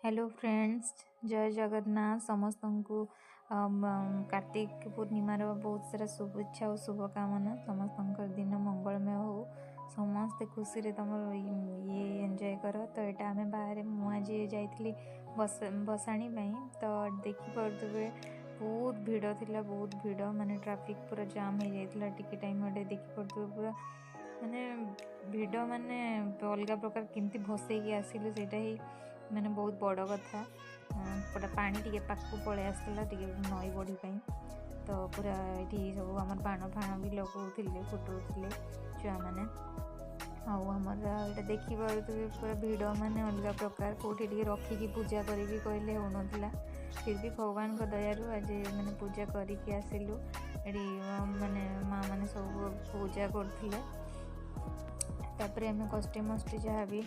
Hello friends, जय जगन्नाथ समस्त को कार्तिक पूर्णिमार बहुत सारा शुभेच्छा और शुभकामना। समस्त दिन मंगलमय हो, समस्ते खुशी रे तुम ये एंजॉय कर। तो यहाँ आम बाहर मुझे जाइली बसाणी तो देखिपे बहुत भिड़ थिला, बहुत भिड़ माने ट्रैफिक पूरा जाम हो जाता। टिके टाइम देखिपे पूरा माने भिड़ माने अलग प्रकार केमती भसैकी आसिलु सेटा ही माने बहुत बड़ कथा। पूरा पानी टिके पाखु पलि आसला टिके नई बढ़ी तो पूरा ये सब आम बाण फाण भी लगौले फुटाऊे छुआ मैंने आमर यहाँ देखिपे पूरा भिड़ माने अलग प्रकार कौटी टे रखिकी पूजा करी कहले हो ना। फिर भी भगवान को दयारू आज मैंने पूजा करके आसिलु। ये माने माँ मैंने सब पूजा करथिले। तापर आम कष्टे मष्टे जहाँ भी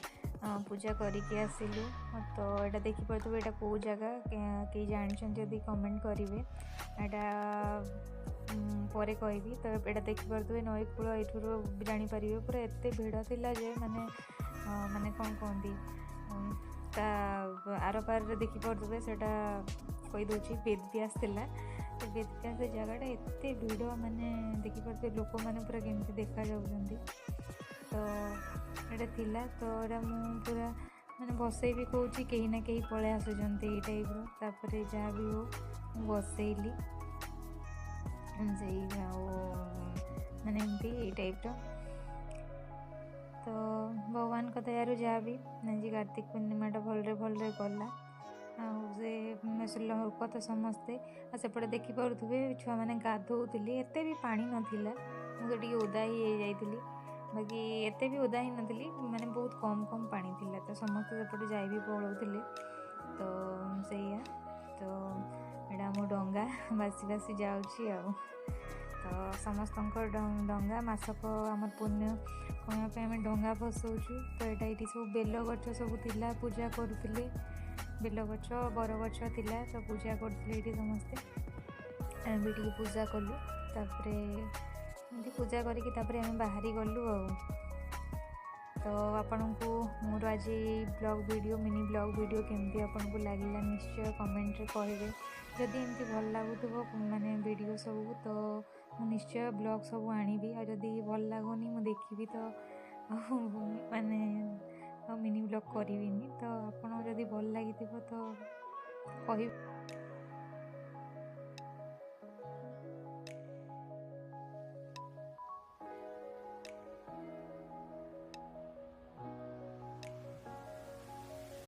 पूजा करके आसिलु। तो यहाँ देखिपे यहाँ कौ जगह कई जानते कमेंट करेंगे यहाँ पर कहबी। तो यहाँ देखिपे नई कूल ये जापर पूरा एत भिड़ थिला जे माने माने कौन कहती आर पार देखिपे से कहीदे वेदव्यास थिला। तो वेदव्यास जगह एत भिड़ माने देखिपे लोक मैंने पूरा केमती देखा जाऊँगी। तो ये थिला तो यहाँ पूरा मैंने बसई भी कौन कहीं ना कहीं पलि आसुँच टाइप तापर जहाँ भी हो बसैली से मैंने एमती टाइप। तो भगवान का दयारू जहाँ भी आज कार्तिक पूर्णिमाटा भलरे भलरे गला से लोक तो समस्ते सेपटे देखिपे छुआ मैंने गाधोली एत भी पानी नाला। मुझे टी ओदा ही जाइली बाकी एते भी ओदा ही नथी माने बहुत कम कम पानी थिला। तो समस्त सेपटे जाई भी पलाउले तो सैया। तो यहाँ मो डंगा बासी बासी जाऊँगी तो समस्त डंगा मसक आम पुण्य कहवाई आम डंगा भसाऊँ। तो यहाँ ये सब बेल गच सब थिला पूजा करुले बेल गच बर गच थिला तो पूजा करते समस्ते आम भी टी पूजा कलु। तापर एमती पूजा करके आम बाहरी गलु। तो आपण को मोर आज blog video mini blog video केमती आपन को लगिला निश्चय कमेंट रे कहिबे। जदि एमती भल लागुथबो माने वीडियो सब तो मु निश्चय ब्लॉग सब आनिबी। आ जदि भल लागोनी मु देखिबी तो माने मिनी ब्लॉग करिविनी। तो आपन जदि भल लागिथिबो तो कहि